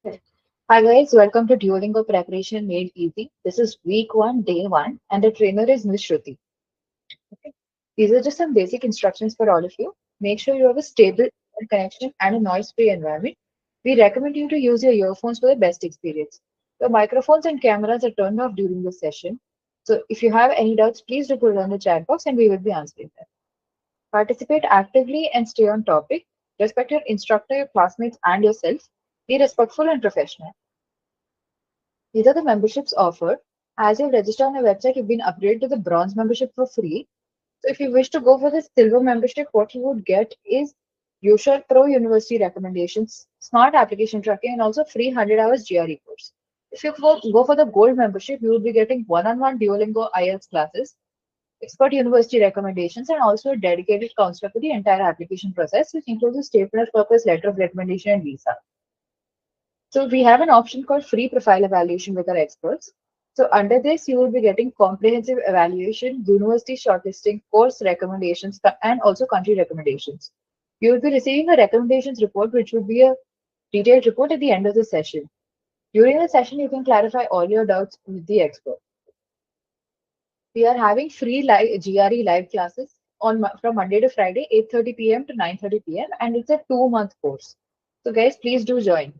Hi guys, welcome to Duolingo Preparation Made Easy. This is week 1, day 1, and the trainer is Miss Shruti. Okay. These are just some basic instructions for all of you. Make sure you have a stable connection and a noise-free environment. We recommend you to use your earphones for the best experience. Your microphones and cameras are turned off during the session. So if you have any doubts, please do put it on the chat box and we will be answering them. Participate actively and stay on topic. Respect your instructor, your classmates, and yourself. Be respectful and professional. These are the memberships offered. As you've registered on the website, you've been upgraded to the bronze membership for free. So if you wish to go for the silver membership, what you would get is usual pro university recommendations, smart application tracking, and also free 100 hours GRE course. If you go for the gold membership, you will be getting one-on-one Duolingo IELTS classes, expert university recommendations, and also a dedicated counselor for the entire application process, which includes a statement of purpose, letter of recommendation, and visa. So we have an option called free profile evaluation with our experts. So under this, you will be getting comprehensive evaluation, university shortlisting, course recommendations, and also country recommendations. You will be receiving a recommendations report, which will be a detailed report at the end of the session. During the session, you can clarify all your doubts with the expert. We are having free live GRE live classes from Monday to Friday, 8:30 p.m. to 9:30 p.m. and it's a 2-month course. So guys, please do join.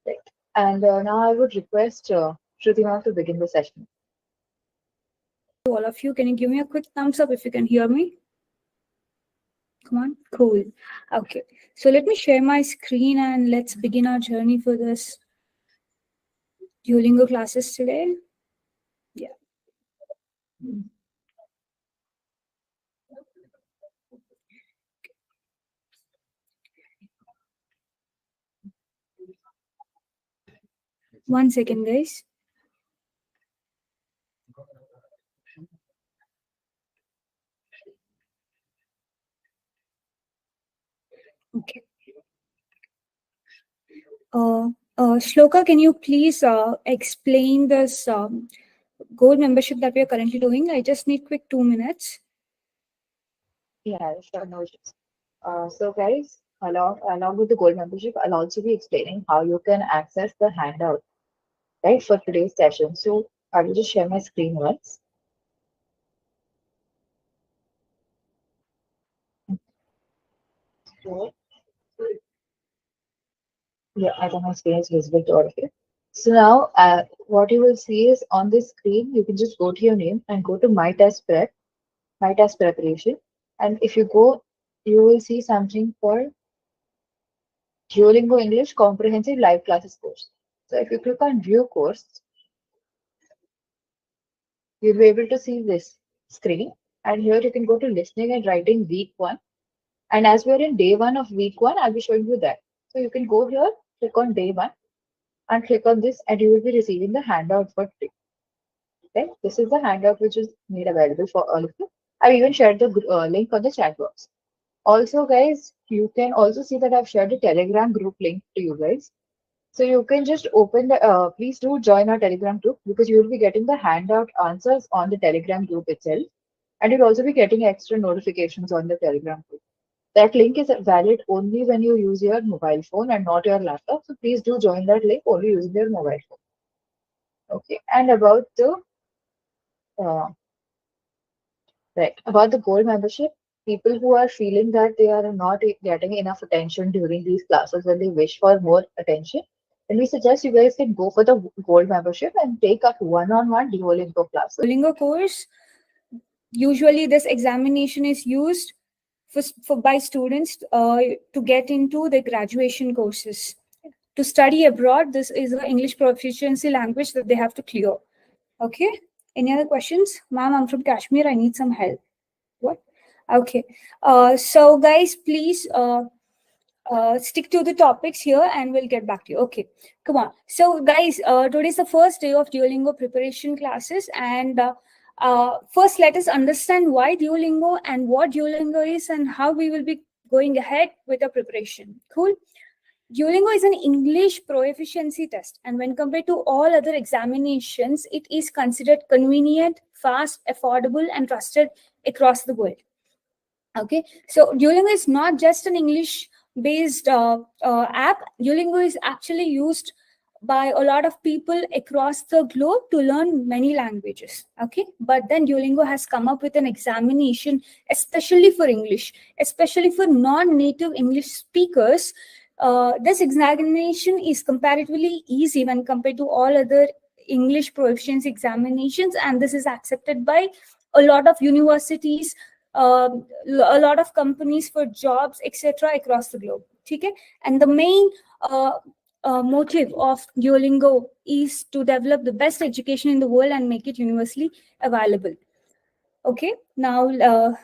Right. And now I would request Shruti ma'am to begin the session. To all of you, can you give me a quick thumbs up if you can hear me? Come on, cool. Okay, so let me share my screen and let's begin our journey for this Duolingo classes today. Yeah. One second, guys. Okay. Shloka, can you please explain this gold membership that we are currently doing? I just need quick 2 minutes. Yeah, sure, no issues. So guys, along with the gold membership, I'll also be explaining how you can access the handout, right, for today's session. So I will just share my screen once. Yeah, I think my screen is visible to all of you. So now, what you will see is on this screen, you can just go to your name and go to My Test Prep, My Test Preparation. And if you go, you will see something called Duolingo English Comprehensive Live Classes course. So if you click on View Course, you'll be able to see this screen. And here you can go to Listening and Writing Week 1. And as we're in day 1 of week 1, I'll be showing you that. So you can go here, click on day 1, and click on this, and you will be receiving the handout for free. Okay, this is the handout which is made available for all of you. I've even shared the link on the chat box. Also, guys, you can also see that I've shared a Telegram group link to you guys. So you can just open the, please do join our Telegram group because you will be getting the handout answers on the Telegram group itself. And you'll also be getting extra notifications on the Telegram group. That link is valid only when you use your mobile phone and not your laptop. So please do join that link only using your mobile phone. Okay. And about the uh, about the gold membership, people who are feeling that they are not getting enough attention during these classes and they wish for more attention, then we suggest you guys can go for the gold membership and take up one-on-one Duolingo classes. Duolingo course, usually this examination is used by students to get into the graduation courses. To study abroad, this is an English proficiency language that they have to clear. Okay. Any other questions? Ma'am, I'm from Kashmir. I need some help. What? Okay. So guys, please stick to the topics here and we'll get back to you. Okay. Come on. So guys, today's the first day of Duolingo preparation classes. And first, let us understand why Duolingo and what Duolingo is and how we will be going ahead with the preparation. Cool. Duolingo is an English proficiency test, and when compared to all other examinations, it is considered convenient, fast, affordable, and trusted across the world. Okay, so Duolingo is not just an English based app. Duolingo is actually used by a lot of people across the globe to learn many languages. Okay, but then Duolingo has come up with an examination especially for English, especially for non-native English speakers. This examination is comparatively easy when compared to all other English proficiency examinations, and this is accepted by a lot of universities, a lot of companies for jobs, etc., across the globe. Okay, and the main motive of Duolingo is to develop the best education in the world and make it universally available. Okay, now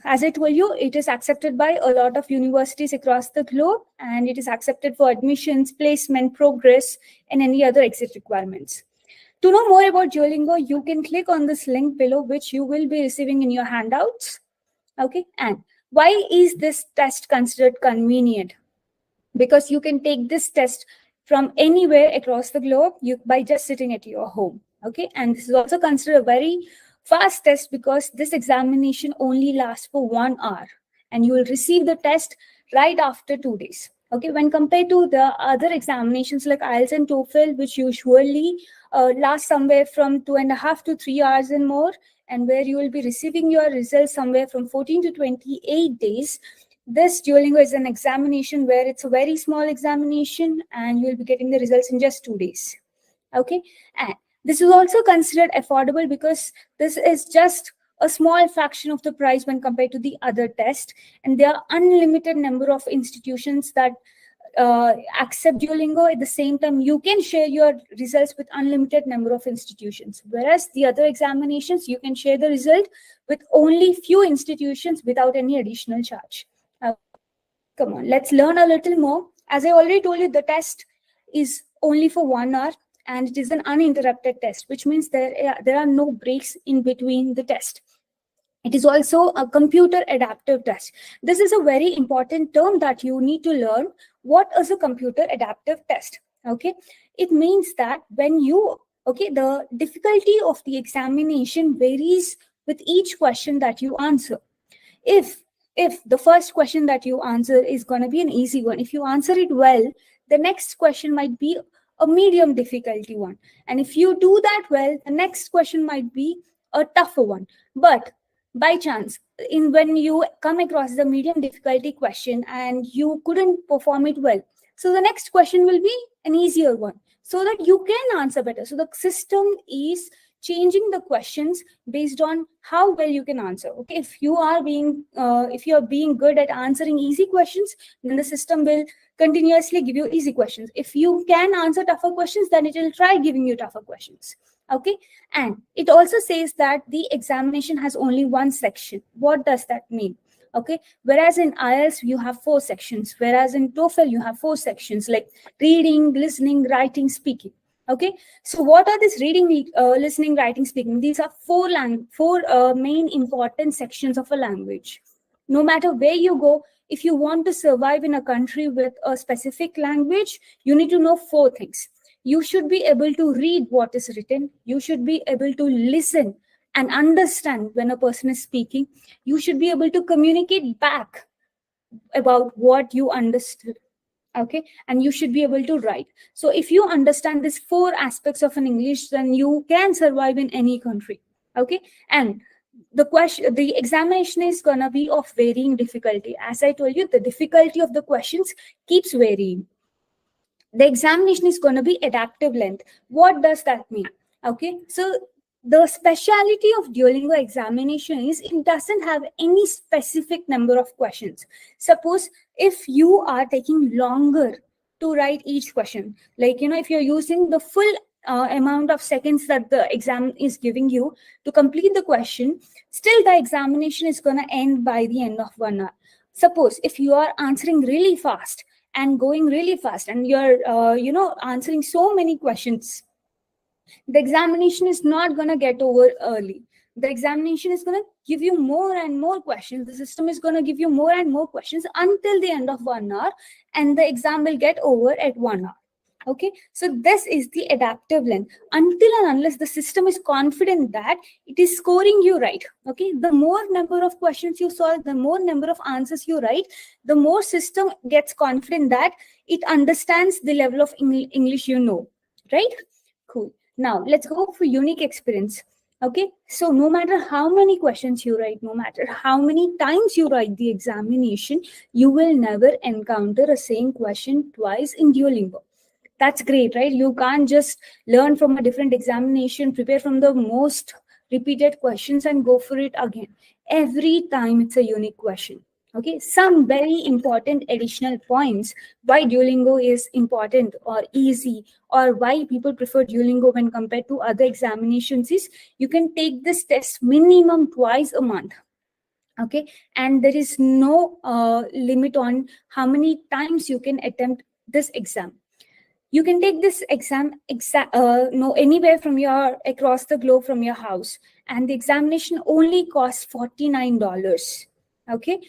as I told you, it is accepted by a lot of universities across the globe, and it is accepted for admissions, placement, progress, and any other exit requirements. To know more about Duolingo, you can click on this link below, which you will be receiving in your handouts. Okay, and why is this test considered convenient? Because you can take this test from anywhere across the globe by just sitting at your home. Okay, and this is also considered a very fast test because this examination only lasts for 1 hour, and you will receive the test right after 2 days. Okay, when compared to the other examinations like IELTS and TOEFL, which usually last somewhere from 2.5 to 3 hours and more, and where you will be receiving your results somewhere from 14 to 28 days, this Duolingo is an examination where it's a very small examination and you'll be getting the results in just 2 days. Okay, and this is also considered affordable because this is just a small fraction of the price when compared to the other test, and there are unlimited number of institutions that accept Duolingo. At the same time, you can share your results with unlimited number of institutions, whereas the other examinations you can share the result with only few institutions without any additional charge. Come on, let's learn a little more. As I already told you, the test is only for 1 hour, and it is an uninterrupted test, which means there are no breaks in between the test. It is also a computer adaptive test. This is a very important term that you need to learn. What is a computer adaptive test? Okay, it means that the difficulty of the examination varies with each question that you answer. If the first question that you answer is going to be an easy one, if you answer it well, the next question might be a medium difficulty one, and if you do that well, the next question might be a tougher one. But by chance, when you come across the medium difficulty question and you couldn't perform it well, so the next question will be an easier one, so that you can answer better. So the system is changing the questions based on how well you can answer. Okay, if you are being good at answering easy questions, then the system will continuously give you easy questions. If you can answer tougher questions, then it will try giving you tougher questions. Okay, and it also says that the examination has only one section. What does that mean? Okay, whereas in IELTS you have 4 sections, whereas in TOEFL you have 4 sections, like reading, listening, writing, speaking. Okay, so what are these reading, listening, writing, speaking? These are four main important sections of a language. No matter where you go, if you want to survive in a country with a specific language, you need to know 4 things. You should be able to read what is written. You should be able to listen and understand when a person is speaking. You should be able to communicate back about what you understood. Okay, and you should be able to write. So if you understand these 4 aspects of an English, then you can survive in any country. Okay, and the examination is going to be of varying difficulty. As I told you, the difficulty of the questions keeps varying. The examination is going to be adaptive length. What does that mean? Okay, so the speciality of Duolingo examination is it doesn't have any specific number of questions. Suppose if you are taking longer to write each question, like, if you're using the full amount of seconds that the exam is giving you to complete the question, still the examination is going to end by the end of 1 hour. Suppose if you are answering really fast and going really fast, and you're answering so many questions, the examination is not going to get over early. The examination is going to give you more and more questions. The system is going to give you more and more questions until the end of 1 hour, and the exam will get over at 1 hour. Okay, so this is the adaptive lens. Until and unless the system is confident that it is scoring you right, okay, the more number of questions you solve, the more number of answers you write, the more system gets confident that it understands the level of English you know, right? Cool. Now let's go for unique experience. Okay, so no matter how many questions you write, no matter how many times you write the examination, you will never encounter a same question twice in Duolingo. That's great, right? You can't just learn from a different examination, prepare from the most repeated questions and go for it again. Every time it's a unique question. Okay, some very important additional points why Duolingo is important or easy, or why people prefer Duolingo when compared to other examinations is you can take this test minimum twice a month. Okay, and there is no limit on how many times you can attempt this exam. You can take this exam no, anywhere from your across the globe from your house, and the examination only costs $49. Okay,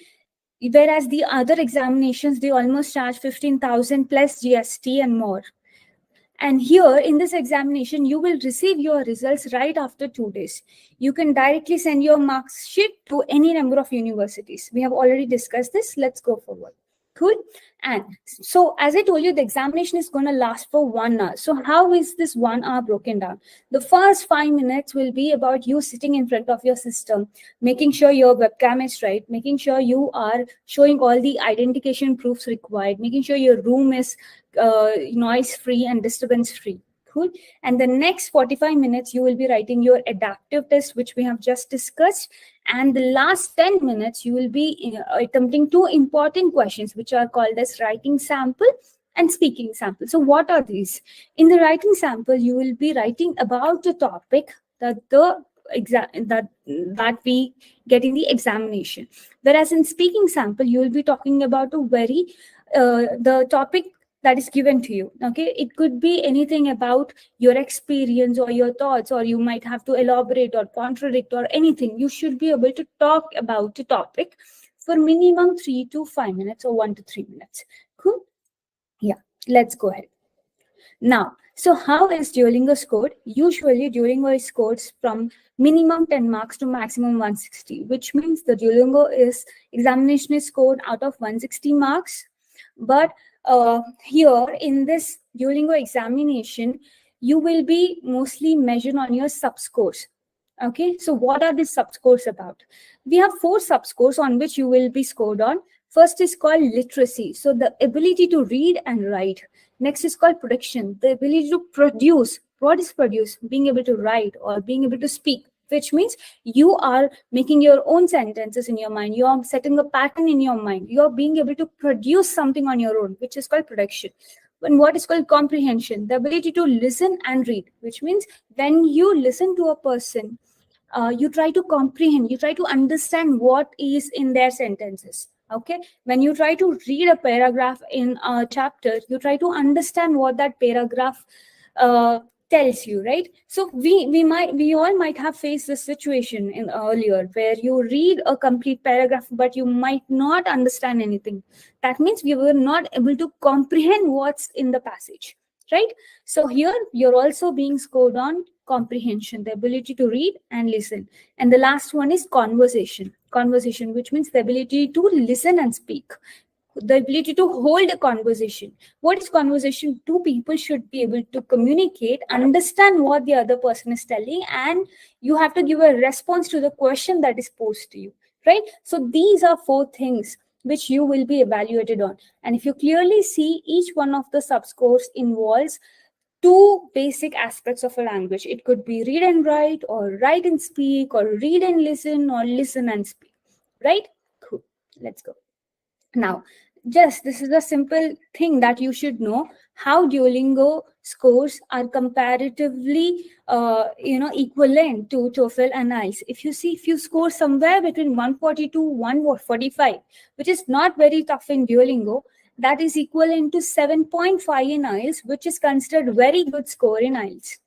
whereas the other examinations they almost charge 15,000 plus GST and more. And here in this examination, you will receive your results right after 2 days. You can directly send your marks sheet to any number of universities. We have already discussed this. Let's go forward. Cool. And so, as I told you, the examination is going to last for 1 hour. So, how is this 1 hour broken down? The first 5 minutes will be about you sitting in front of your system, making sure your webcam is right, making sure you are showing all the identification proofs required, making sure your room is noise free and disturbance free. Cool. And the next 45 minutes, you will be writing your adaptive test, which we have just discussed. And the last 10 minutes, you will be attempting two important questions, which are called as writing sample and speaking sample. So what are these? In the writing sample, you will be writing about the topic that the that we get in the examination. Whereas in speaking sample, you will be talking about a very the topic that is given to you. Okay, it could be anything about your experience or your thoughts, or you might have to elaborate or contradict or anything. You should be able to talk about the topic for minimum 3 to 5 minutes or 1 to 3 minutes. Cool. Yeah, let's go ahead. Now, so how is Duolingo scored? Usually Duolingo is scored from minimum 10 marks to maximum 160, which means the Duolingo is examination is scored out of 160 marks. But here in this Duolingo examination, you will be mostly measured on your subscores. Okay, so what are these subscores about? We have 4 subscores on which you will be scored on. First is called literacy, so the ability to read and write. Next is called production, the ability to produce. What is produce? Being able to write or being able to speak, which means you are making your own sentences in your mind. You are setting a pattern in your mind. You are being able to produce something on your own, which is called production. And what is called comprehension, the ability to listen and read, which means when you listen to a person, you try to comprehend, you try to understand what is in their sentences. Okay, when you try to read a paragraph in a chapter, you try to understand what that paragraph tells you, right? So we all might have faced this situation in earlier where you read a complete paragraph but you might not understand anything. That means we were not able to comprehend what's in the passage, right? So here you're also being scored on comprehension, the ability to read and listen. And the last one is conversation, which means the ability to listen and speak, the ability to hold a conversation. What is conversation? Two people should be able to communicate, understand what the other person is telling, and you have to give a response to the question that is posed to you, right? So these are 4 things which you will be evaluated on. And if you clearly see, each one of the subscores involves 2 basic aspects of a language. It could be read and write, or write and speak, or read and listen, or listen and speak, right? Cool. Let's go. Now, just this is a simple thing that you should know, how Duolingo scores are comparatively, equivalent to TOEFL and IELTS. If you see, if you score somewhere between 140 to 145, which is not very tough in Duolingo, that is equivalent to 7.5 in IELTS, which is considered very good score in IELTS.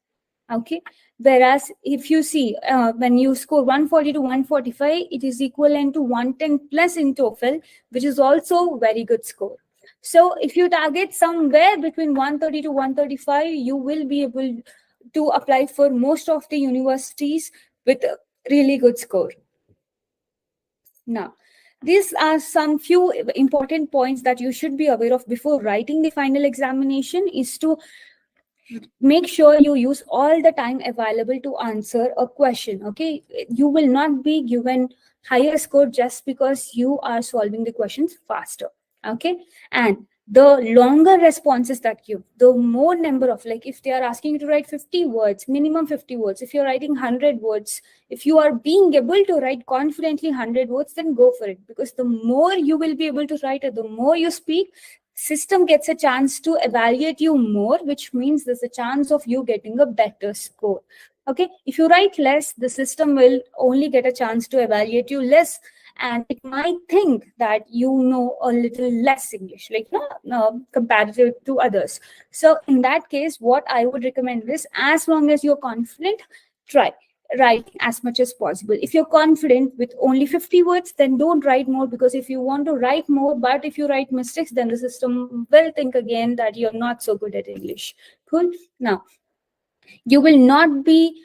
Okay, whereas if you see when you score 140 to 145, it is equivalent to 110 plus in TOEFL, which is also very good score. So if you target somewhere between 130 to 135, you will be able to apply for most of the universities with a really good score. Now, these are some few important points that you should be aware of before writing the final examination is to make sure you use all the time available to answer a question. Okay, you will not be given higher score just because you are solving the questions faster. Okay, and the longer responses that you, the more number of, like if they are asking you to write 50 words, minimum 50 words, if you're writing 100 words, if you are being able to write confidently 100 words, then go for it, because the more you will be able to write or the more you speak, system gets a chance to evaluate you more, which means there's a chance of you getting a better score. Okay, if you write less, the system will only get a chance to evaluate you less, and it might think that you know a little less English, like no, comparative to others. So in that case, what I would recommend is, as long as you're confident, try writing as much as possible. If you're confident with only 50 words, then don't write more, because if you want to write more, but if you write mistakes, then the system will think again that you're not so good at English. Cool. Now, you will not be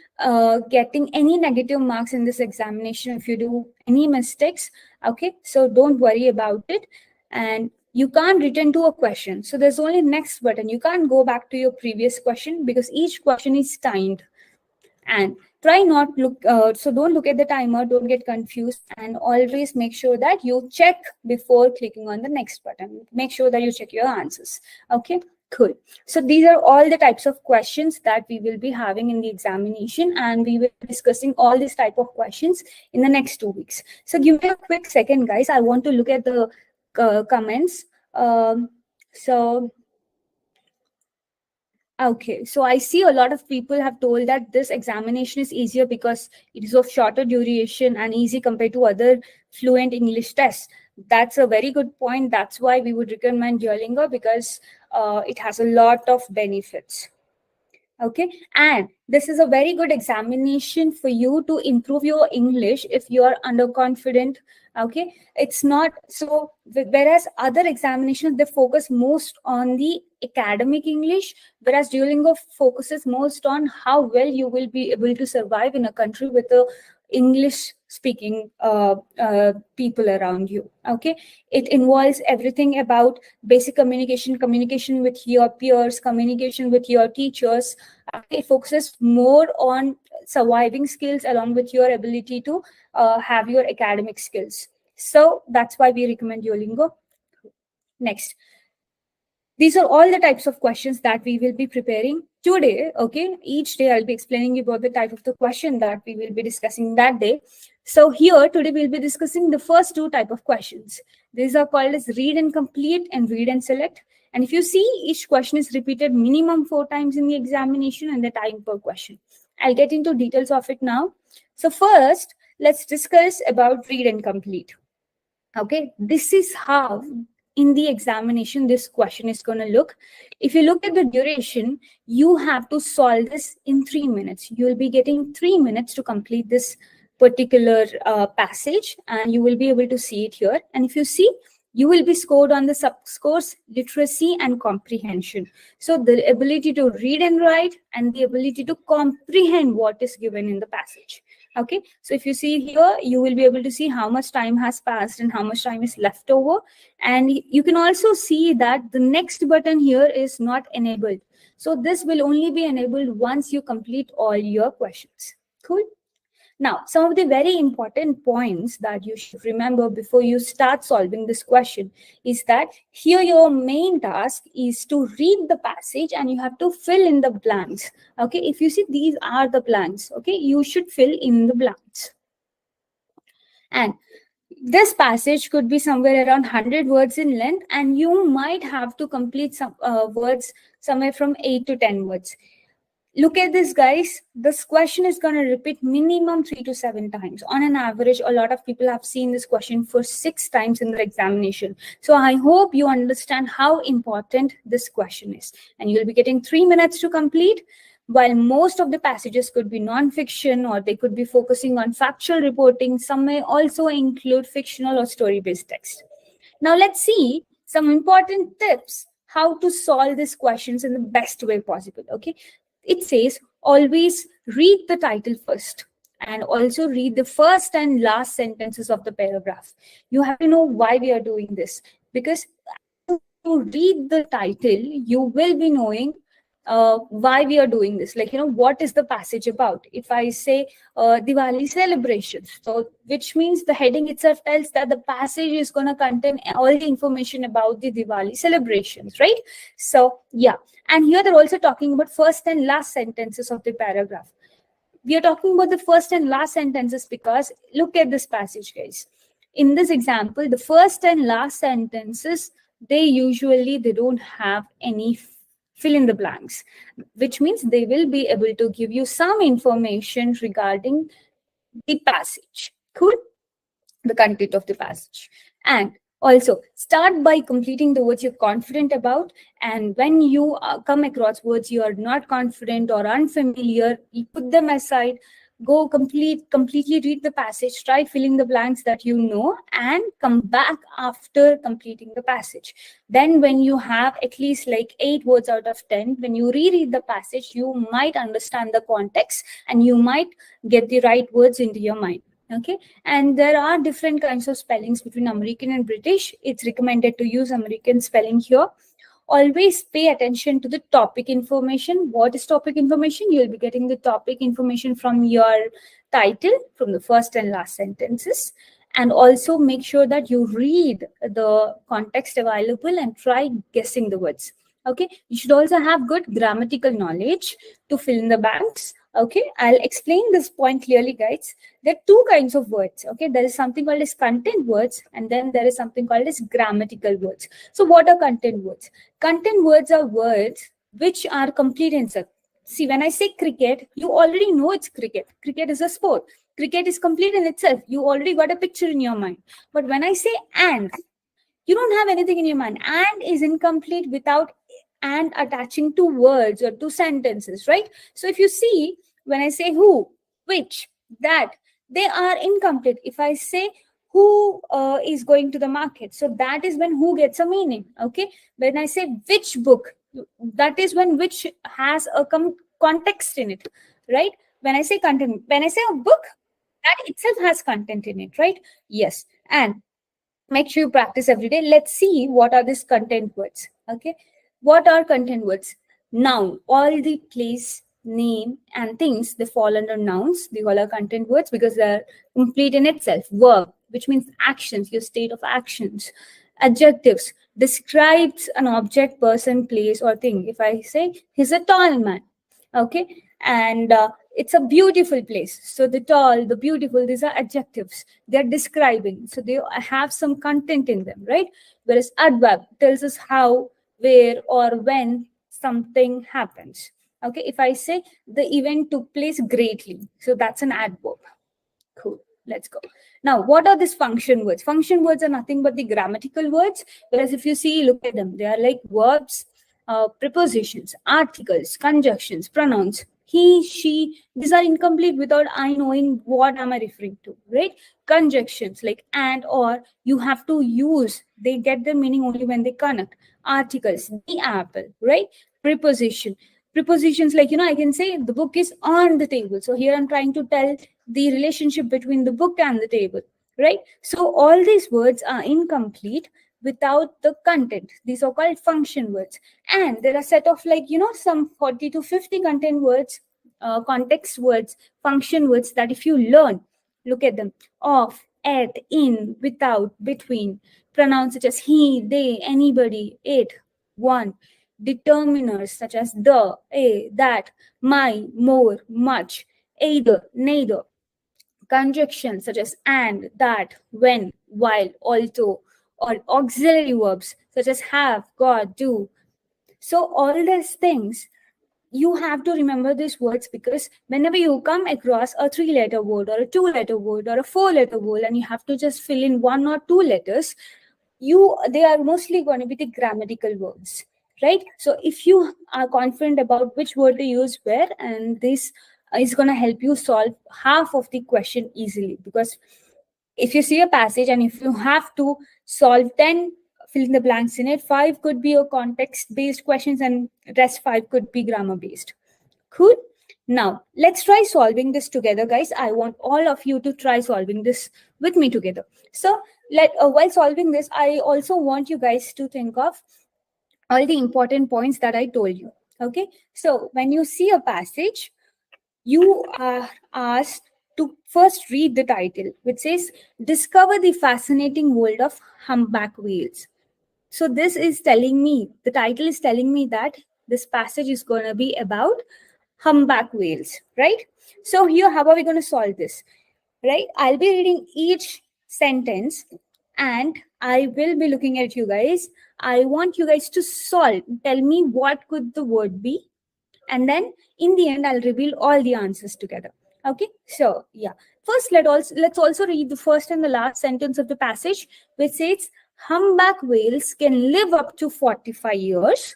getting any negative marks in this examination if you do any mistakes. Okay, so don't worry about it. And you can't return to a question, so there's only next button. You can't go back to your previous question because each question is timed. And try not look so don't look at the timer, don't get confused, and always make sure that you check before clicking on the next button. Make sure that you check your answers. Okay, cool. So these are all the types of questions that we will be having in the examination, and we will be discussing all these type of questions in the next 2 weeks. So give me a quick second, guys. I want to look at the comments. So okay, so I see a lot of people have told that this examination is easier because it is of shorter duration and easy compared to other fluent English tests. That's a very good point. That's why we would recommend Duolingo, because it has a lot of benefits. Okay, and this is a very good examination for you to improve your English if you are underconfident. Okay, it's not so, whereas other examinations, they focus most on the academic English, whereas Duolingo focuses most on how well you will be able to survive in a country with a English speaking people around you. Okay, it involves everything about basic communication, communication with your peers, communication with your teachers. It focuses more on surviving skills along with your ability to have your academic skills. So that's why we recommend Duolingo. Next, these are all the types of questions that we will be preparing today. Okay, each day I'll be explaining you about the type of the question that we will be discussing that day. So here today we'll be discussing the first two type of questions. These are called as read and complete and read and select. And if you see, each question is repeated minimum 4 times in the examination and the time per question. I'll get into details of it now. So first, let's discuss about read and complete. Okay, this is how in the examination this question is going to look. If you look at the duration, you have to solve this in 3 minutes. You will be getting 3 minutes to complete this particular passage, and you will be able to see it here. And if you see, you will be scored on the sub-scores literacy and comprehension. So the ability to read and write and the ability to comprehend what is given in the passage. Okay, so if you see here, you will be able to see how much time has passed and how much time is left over. And you can also see that the next button here is not enabled. So this will only be enabled once you complete all your questions. Cool. Now, some of the very important points that you should remember before you start solving this question is that here your main task is to read the passage and you have to fill in the blanks. Okay, if you see, these are the blanks. Okay, you should fill in the blanks. And this passage could be somewhere around 100 words in length, and you might have to complete some words somewhere from 8 to 10 words. Look at this, guys. This question is going to repeat minimum 3 to 7 times. On an average, a lot of people have seen this question for 6 times in their examination. So I hope you understand how important this question is. And you'll be getting 3 minutes to complete. While most of the passages could be non-fiction, or they could be focusing on factual reporting, some may also include fictional or story-based text. Now let's see some important tips how to solve these questions in the best way possible. Okay, it says always read the title first and also read the first and last sentences of the paragraph. You have to know why we are doing this, because you read the title, you will be knowing why we are doing this. Like, what is the passage about? If I say Diwali celebrations, so which means the heading itself tells that the passage is going to contain all the information about the Diwali celebrations, right? So, yeah. And here they're also talking about first and last sentences of the paragraph. We are talking about the first and last sentences because look at this passage, guys. In this example, the first and last sentences, they don't have any fill in the blanks, which means they will be able to give you some information regarding the passage. Cool? The content of the passage. And also start by completing the words you're confident about. And when you come across words you are not confident or unfamiliar, you put them aside, go completely read the passage, try filling the blanks that you know, and come back after completing the passage. Then when you have at least like 8 words out of 10, when you reread the passage, you might understand the context and you might get the right words into your mind. Okay, and there are different kinds of spellings between American and British. It's recommended to use American spelling here. Always pay attention to the topic information. What is topic information? You'll be getting the topic information from your title, from the first and last sentences. And also make sure that you read the context available and try guessing the words. Okay, you should also have good grammatical knowledge to fill in the blanks. Okay, I'll explain this point clearly, guys. There are 2 kinds of words. Okay, there is something called as content words, and then there is something called as grammatical words. So what are content words? Content words are words which are complete in itself. See, when I say cricket, you already know it's cricket. Cricket is a sport. Cricket is complete in itself. You already got a picture in your mind. But when I say and, you don't have anything in your mind. And is incomplete without and attaching to words or to sentences, right? So if you see, when I say who, which, that, they are incomplete. If I say who is going to the market, so that is when who gets a meaning. Okay, when I say which book, that is when which has a context in it, right? When I say content, when I say a book, that itself has content in it, right? Yes. And make sure you practice every day. Let's see what are these content words. Okay, what are content words? Noun, all the place, name, and things, they fall under nouns. They all are content words because they're complete in itself. Verb, which means actions, your state of actions. Adjectives, describes an object, person, place, or thing. If I say he's a tall man, okay, and it's a beautiful place, so the tall, the beautiful, these are adjectives, they're describing, so they have some content in them, right? Whereas adverb tells us how, where, or when something happens. Okay, if I say the event took place greatly, so that's an adverb. Cool. Let's go. Now, what are these function words? Function words are nothing but the grammatical words. Whereas if you see, look at them. They are like verbs, prepositions, articles, conjunctions, pronouns. He, she, these are incomplete without I knowing what am I referring to, right? Conjunctions like and, or, you have to use. They get their meaning only when they connect. Articles, the apple, right? Preposition. Prepositions like, I can say the book is on the table. So here I'm trying to tell the relationship between the book and the table, right? So all these words are incomplete without the content. These are called function words. And there are a set of like, some 40 to 50 content words, context words, function words that if you learn, look at them: of, at, in, without, between, pronouns such as he, they, anybody, it, one, determiners such as the, a, that, my, more, much, either, neither, conjunctions such as and, that, when, while, although, or auxiliary verbs such as have, got, do. So all these things, you have to remember these words because whenever you come across a 3-letter word or a 2-letter word or a 4-letter word and you have to just fill in 1 or 2 letters, they are mostly going to be the grammatical words, right? So if you are confident about which word to use where, and this is going to help you solve half of the question easily, because if you see a passage and if you have to solve 10 fill in the blanks in it. 5 could be your context-based questions, and rest 5 could be grammar-based. Cool. Now, let's try solving this together, guys. I want all of you to try solving this with me together. So, while solving this, I also want you guys to think of all the important points that I told you. Okay. So, when you see a passage, you are asked to first read the title, which says, Discover the Fascinating World of Humpback Whales. So this is telling me, the title is telling me that this passage is going to be about humpback whales, right? So here, how are we going to solve this, right? I'll be reading each sentence and I will be looking at you guys. I want you guys to solve. Tell me what could the word be. And then in the end, I'll reveal all the answers together. Okay, so yeah. First, let's also read the first and the last sentence of the passage, which says, humpback whales can live up to 45 years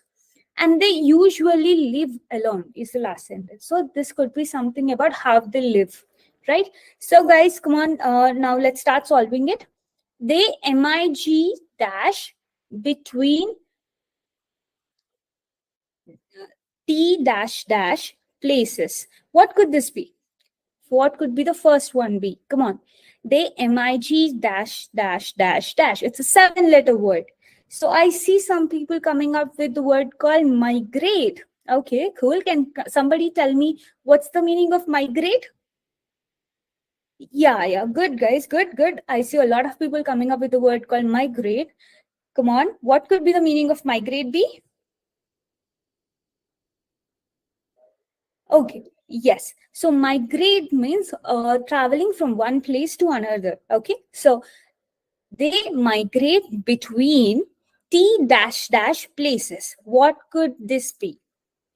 and they usually live alone, is the last sentence. So this could be something about how they live, right? So guys, come on, now let's start solving it. They MIG dash between T dash dash places. What could this be? What could be the first one be? Come on. They MIG dash dash dash dash. It's a 7-letter word. So I see some people coming up with the word called migrate. Okay, cool. Can somebody tell me what's the meaning of migrate? Yeah, good guys, good. I see a lot of people coming up with the word called migrate. Come on, what could be the meaning of migrate be? Okay, yes. So migrate means traveling from one place to another. Okay, so they migrate between T dash dash places. What could this be?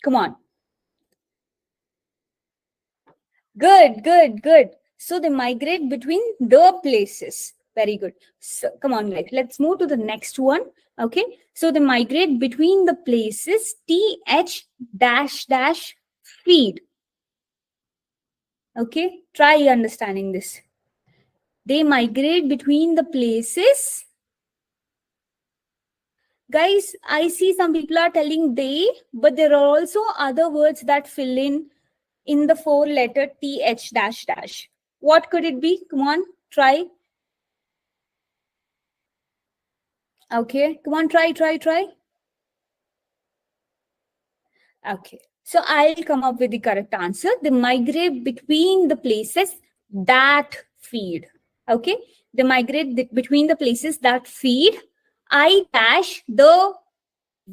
Come on. Good. So they migrate between the places. Very good. So come on, guys. Let's move to the next one. Okay. So they migrate between the places TH dash dash feed. Okay. Try understanding this. They migrate between the places. Guys, I see some people are telling they, but there are also other words that fill in the 4-letter TH dash dash. What could it be? Come on, try. Okay, come on, try. Okay, so I'll come up with the correct answer. They migrate between the places that feed. Okay, they migrate between the places that feed. I dash the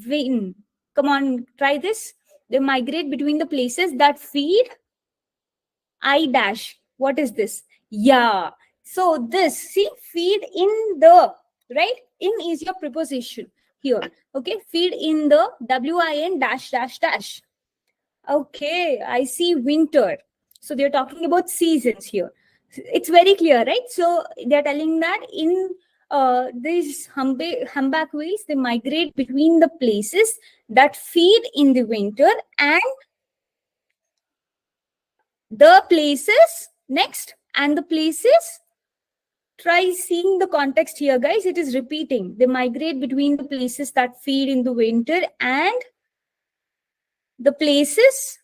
win. Come on, try this. They migrate between the places that feed. I dash. What is this? Yeah. So this, see, feed in the, right? In is your preposition here. Okay, feed in the WIN dash dash dash. Okay, I see winter. So they're talking about seasons here. It's very clear, right? So they're telling that in these humpback whales, they migrate between the places that feed in the winter and the places next and the places. Try seeing the context here, guys. It is repeating. They migrate between the places that feed in the winter and the places.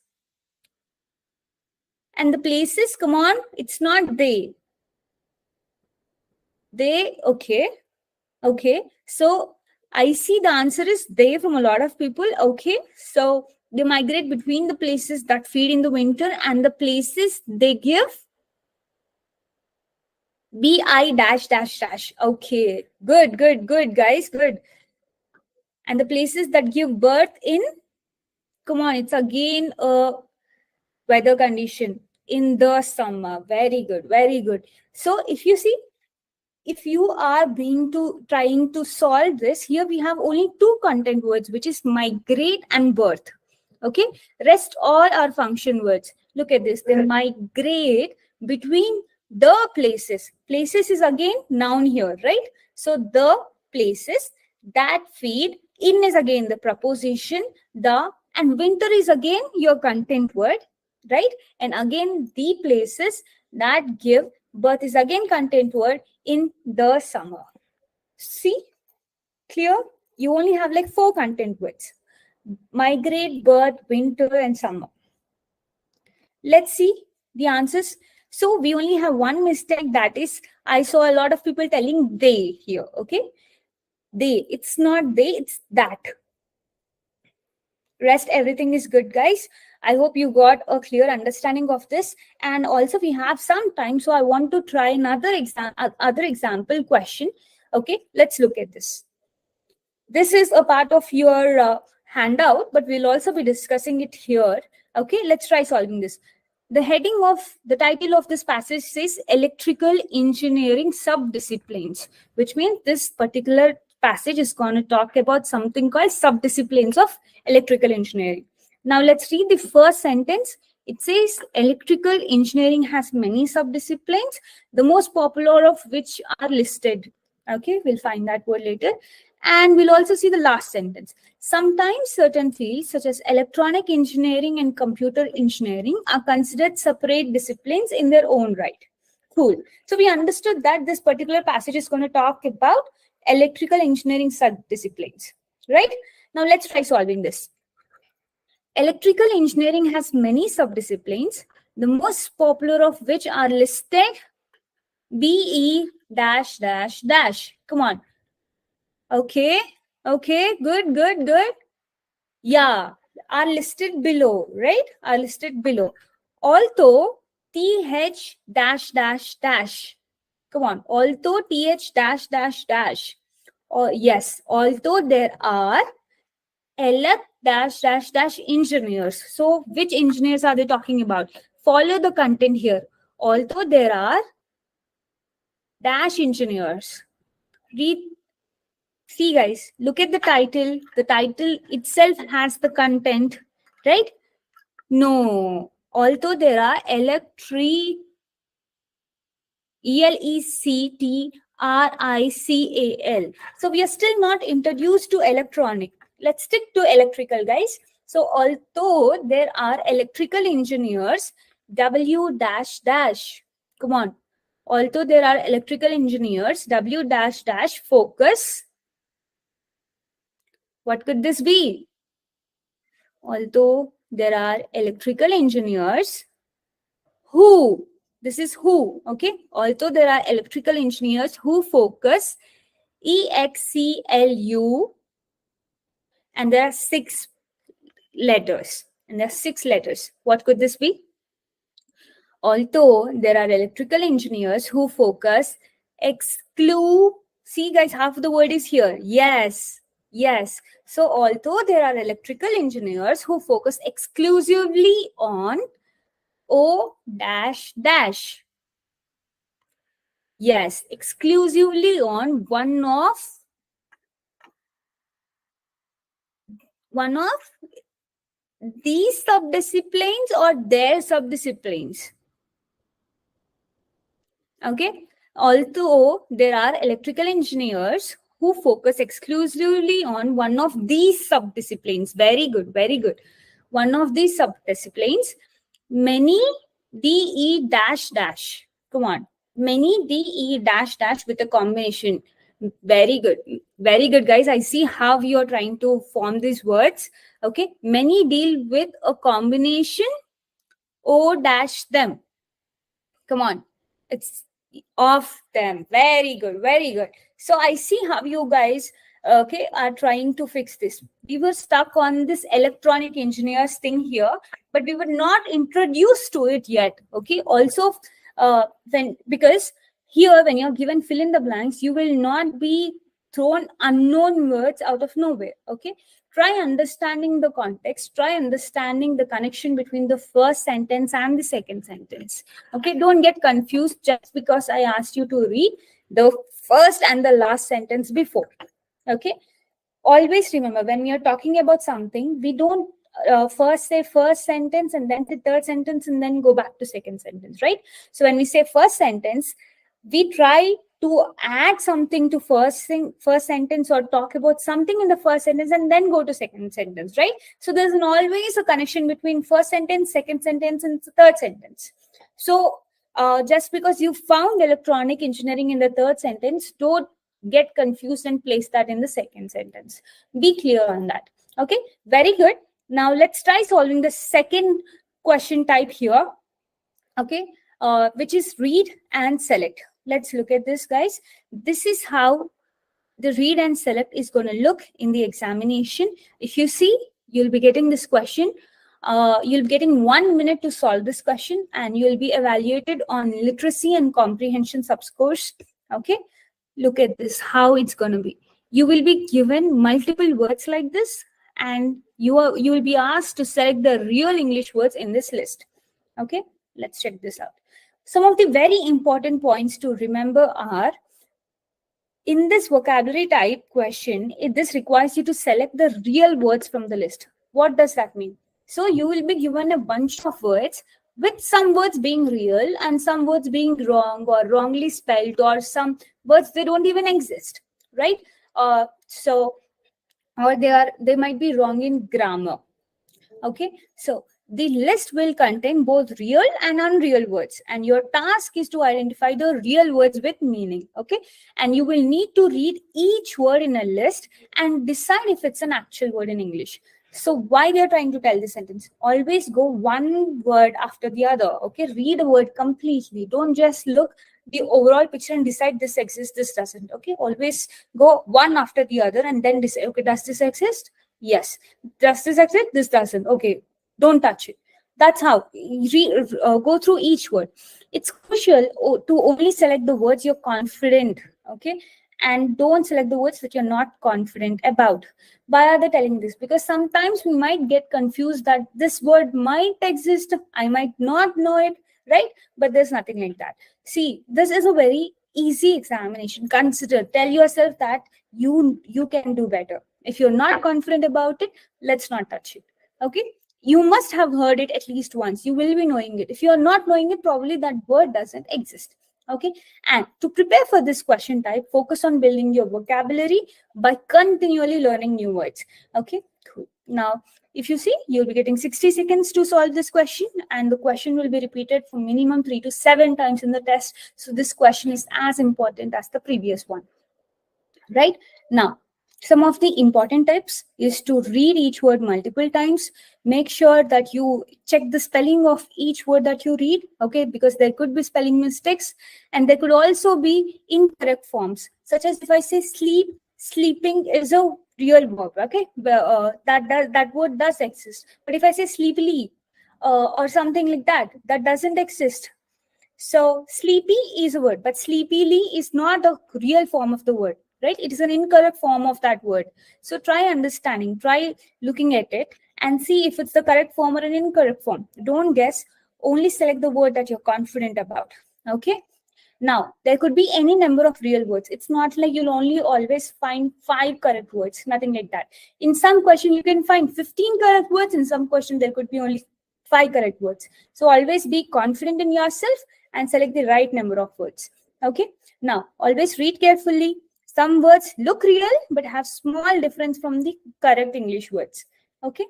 And the places, come on, it's not they. They, okay. So I see the answer is they from a lot of people. Okay, so they migrate between the places that feed in the winter and the places they give BI dash dash dash. Okay, good, guys, good. And the places that give birth in, come on, it's again a weather condition in the summer. Very good. So if you see, if you are trying to solve this, here we have only 2 content words, which is migrate and birth. Okay, rest all are function words. Look at this. They migrate between the places. Places is again noun here, right? So the places that feed, in is again the preposition, the, and winter is again your content word, right? And again the places that give birth is again content word in the summer. See, Clear? You only have like 4 content words: migrate, birth, winter, and summer. Let's see the answers. So we only have one mistake, that is, I saw a lot of people telling they here. Okay, they. It's not they, it's that. Rest everything is good, guys. I hope you got a clear understanding of this. And also we have some time, so I want to try another other example question. Okay, let's look at this. This is a part of your handout, but we'll also be discussing it here. Okay, let's try solving this. The heading of the title of this passage says electrical engineering subdisciplines, which means this particular passage is going to talk about something called subdisciplines of electrical engineering. Now let's read the first sentence. It says electrical engineering has many subdisciplines, the most popular of which are listed. Okay, we'll find that word later. And we'll also see the last sentence. Sometimes certain fields such as electronic engineering and computer engineering are considered separate disciplines in their own right. Cool. So we understood that this particular passage is going to talk about electrical engineering subdisciplines, right? Now let's try solving this. Electrical engineering has many subdisciplines, the most popular of which are listed BE dash dash dash. Come on. Okay, good. Yeah, are listed below, right? Are listed below. Although TH dash dash dash. Come on, although TH dash dash dash. Or yes, although there are elect dash dash dash engineers. So which engineers are they talking about? Follow the content here. Although there are dash engineers. Read. See, guys, look at the title. The title itself has the content, right? No. Although there are ELECTRICAL. So we are still not introduced to electronic. Let's stick to electrical, guys. So although there are electrical engineers, W dash dash. Come on. Although there are electrical engineers, W dash dash focus. What could this be? Although there are electrical engineers who, this is who, okay? Although there are electrical engineers who focus EXCLU, and there are 6 letters. And there are 6 letters. What could this be? Although there are electrical engineers who focus exclude, see guys, half the word is here. Yes. So although there are electrical engineers who focus exclusively on O dash dash. Yes, exclusively on one of these subdisciplines or their subdisciplines. Okay. Although there are electrical engineers who focus exclusively on one of these subdisciplines. Very good. One of these subdisciplines, many DE dash dash. Come on. Many DE dash dash with a combination. Very good, guys. I see how you are trying to form these words. Okay. Many deal with a combination O dash them. Come on. It's of them. Very good. So I see how you guys are trying to fix this. We were stuck on this electronic engineers thing here, but we were not introduced to it yet. Okay. Also, because here when you're given fill in the blanks, you will not be thrown unknown words out of nowhere. Okay. Try understanding the context, try understanding the connection between the first sentence and the second sentence. Okay, don't get confused just because I asked you to read the first and the last sentence before. Okay, always remember when we are talking about something, we don't first say first sentence and then the third sentence and then go back to second sentence, right? So when we say first sentence, we try to add something to first sentence or talk about something in the first sentence and then go to second sentence, right? So there's always a connection between first sentence, second sentence, and third sentence. So just because you found electronic engineering in the third sentence, don't get confused and place that in the second sentence. Be clear on that. Okay, very good. Now let's try solving the second question type here. Okay, which is read and select. Let's look at this, guys. This is how the read and select is going to look in the examination. If you see, you'll be getting this question. You'll be getting 1 minute to solve this question, and you'll be evaluated on literacy and comprehension subscores. Okay, look at this, how it's going to be. You will be given multiple words like this, and you will be asked to select the real English words in this list. Okay, let's check this out. Some of the very important points to remember are, in this vocabulary type question, this requires you to select the real words from the list. What does that mean? So you will be given a bunch of words, with some words being real and some words being wrong or wrongly spelled, or some words they don't even exist, right? Or they might be wrong in grammar. Okay, so the list will contain both real and unreal words, and your task is to identify the real words with meaning. Okay, and you will need to read each word in a list and decide if it's an actual word in English. So why they are trying to tell this sentence? Always go one word after the other. Okay, read a word completely. Don't just look the overall picture and decide this exists, this doesn't. Okay, always go one after the other and then decide, okay, does this exist? Yes. Does this exist? This doesn't. Okay, don't touch it. That's how. Go through each word. It's crucial to only select the words you're confident, okay? And don't select the words that you're not confident about. Why are they telling this? Because sometimes we might get confused that this word might exist, I might not know it, right? But there's nothing like that. See, this is a very easy examination. Consider, tell yourself that you can do better. If you're not confident about it, let's not touch it. Okay, you must have heard it at least once. You will be knowing it. If you're not knowing it, probably that word doesn't exist. Okay, and to prepare for this question type, focus on building your vocabulary by continually learning new words. Okay, cool. Now if you see, you'll be getting 60 seconds to solve this question, and the question will be repeated for minimum 3 to 7 times in the test. So this question is as important as the previous one. Right now, some of the important tips is to read each word multiple times. Make sure that you check the spelling of each word that you read, okay, because there could be spelling mistakes, and there could also be incorrect forms, such as if I say sleep, sleeping is a real verb, okay, that word does exist. But if I say sleepily or something like that, that doesn't exist. So sleepy is a word, but sleepily is not a real form of the word, right? It is an incorrect form of that word. So try understanding, try looking at it and see if it's the correct form or an incorrect form. Don't guess, only select the word that you're confident about, okay? Now, there could be any number of real words. It's not like you'll only always find 5 correct words, nothing like that. In some question, you can find 15 correct words. In some question, there could be only 5 correct words. So always be confident in yourself and select the right number of words. Okay. Now, always read carefully. Some words look real, but have small difference from the correct English words. Okay,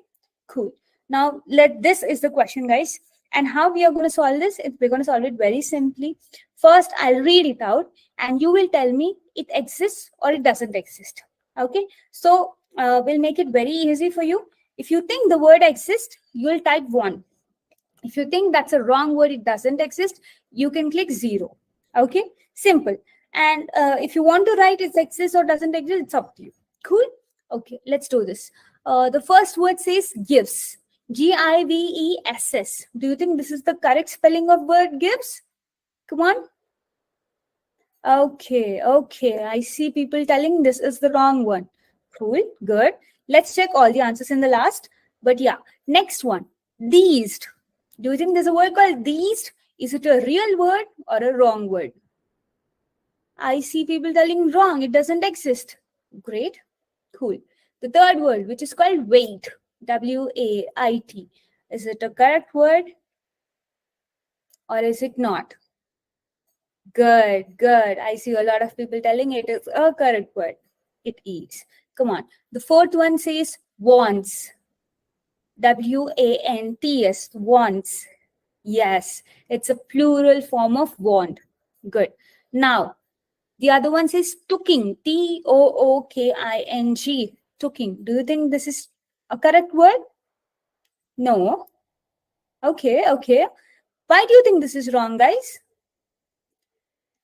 cool. Now, this is the question, guys. And how we are going to solve this? We're going to solve it very simply. First, I'll read it out and you will tell me it exists or it doesn't exist. Okay, so we'll make it very easy for you. If you think the word exists, you'll type 1. If you think that's a wrong word, it doesn't exist, you can click 0. Okay, simple. And if you want to write it exists or doesn't exist, it's up to you. Cool. Okay, let's do this. The first word says gives. Gives. Do you think this is the correct spelling of word gives? Come on. Okay, I see people telling this is the wrong one. Cool, good. Let's check all the answers in the last. But yeah, next one, these. Do you think there's a word called these? Is it a real word or a wrong word? I see people telling wrong, it doesn't exist. Great, cool. The third word, which is called wait, W-A-I-T. Is it a correct word or is it not? Good. I see a lot of people telling it is a correct word. It is. Come on. The fourth one says wants. W-A-N-T-S. Wants. Yes, it's a plural form of want. Good. Now, The other one says tooking, Tooking, tooking. Do you think this is a correct word? No. Okay, okay. Why do you think this is wrong, guys?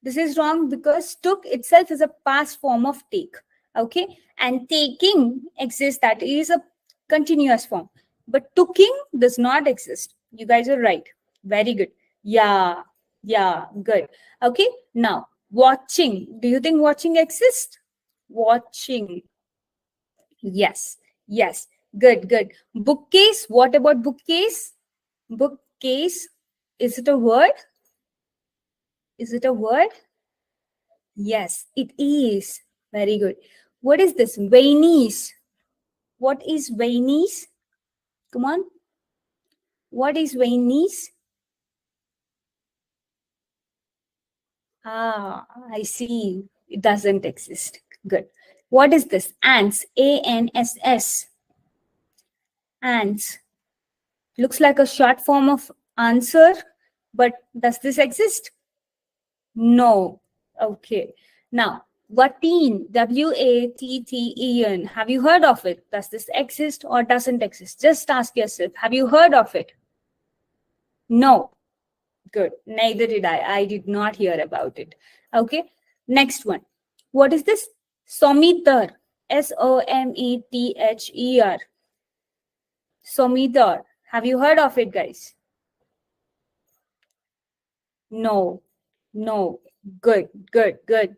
This is wrong because took itself is a past form of take. Okay, and taking exists, that is a continuous form. But tooking does not exist. You guys are right. Very good. Yeah, yeah, good. Okay, now watching. Do you think watching exists? Watching. Yes, yes. Good, good. Bookcase. What about bookcase? Bookcase. Is it a word? Is it a word? Yes, it is. Very good. What is this? Vanies. What is vanies? Come on. What is vanies? Ah, I see. It doesn't exist. Good. What is this? Ants. ANSS. Ants. Looks like a short form of answer, but does this exist? No. Okay. Now, Wateen, Watten. Have you heard of it? Does this exist or doesn't exist? Just ask yourself, have you heard of it? No. Good. Neither did I. I did not hear about it. Okay. Next one. What is this? Someter. Somether. Someter. Have you heard of it, guys? No. No. Good, good, good.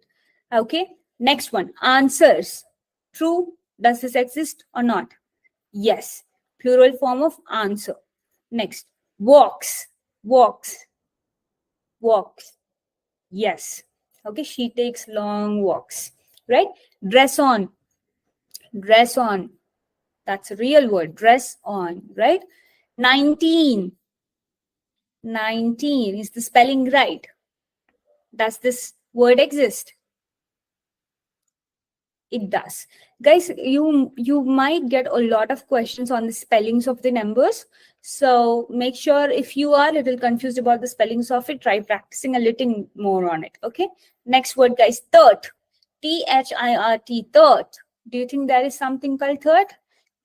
Okay. Next one. Answers. True. Does this exist or not? Yes. Plural form of answer. Next. Walks. Walks. Walks. Yes. Okay. She takes long walks. Right? Dress on. Dress on. That's a real word. Dress on. Right? 19. 19. Is the spelling right? Does this word exist? It does. Guys, you might get a lot of questions on the spellings of the numbers. So make sure if you are a little confused about the spellings of it, try practicing a little more on it. Okay. Next word, guys, third. THIRT, third. Do you think there is something called third?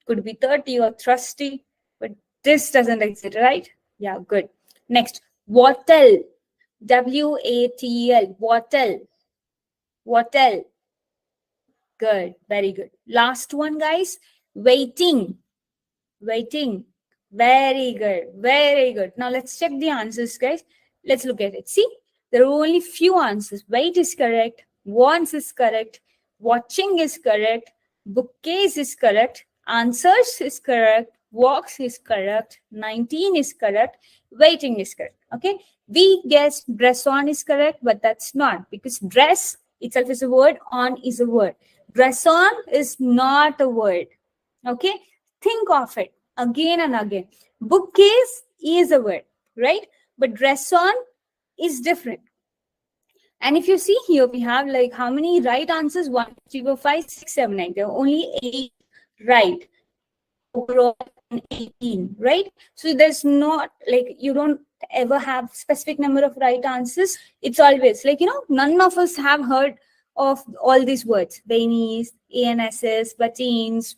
Could be 30 or thrusty, but this doesn't exist, right? Yeah, good. Next, wattle. WATL, wattle. Wattle. Good, very good. Last one, guys. Waiting. Waiting. Very good, very good. Now let's check the answers, guys. Let's look at it. See, there are only few answers. Wait is correct. Wants is correct. Watching is correct. Bookcase is correct. Answers is correct. Walks is correct. 19 is correct. Waiting is correct. Okay. We guessed dress on is correct, but that's not, because dress itself is a word. On is a word. Dress on is not a word. Okay. Think of it again and again. Bookcase is a word, right? But dress on is different. And if you see here, we have like how many right answers? 1, 2, 3, 4, 5, 6, 7, 8. There are only 8 right. Overall 18, right? So there's not like, you don't ever have specific number of right answers. It's always like, none of us have heard of all these words. Bainies, ANSS, Batines,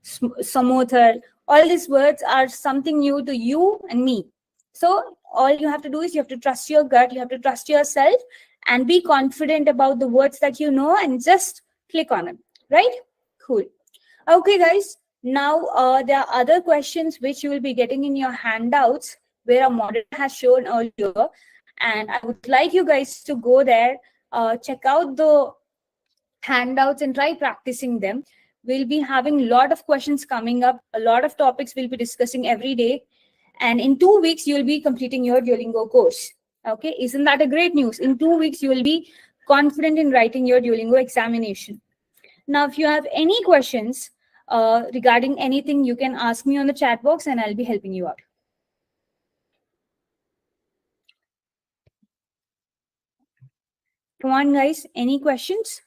Samothar. All these words are something new to you and me. So all you have to do is you have to trust your gut, you have to trust yourself and be confident about the words that you know and just click on them, right? Cool. Okay, guys. Now, there are other questions which you will be getting in your handouts where a moderator has shown earlier. And I would like you guys to go there, check out the handouts and try practicing them. We'll be having a lot of questions coming up, a lot of topics we'll be discussing every day. And in 2 weeks, you'll be completing your Duolingo course. Okay, isn't that a great news? In 2 weeks, you will be confident in writing your Duolingo examination. Now, if you have any questions regarding anything, you can ask me on the chat box and I'll be helping you out. Come on, guys. Any questions?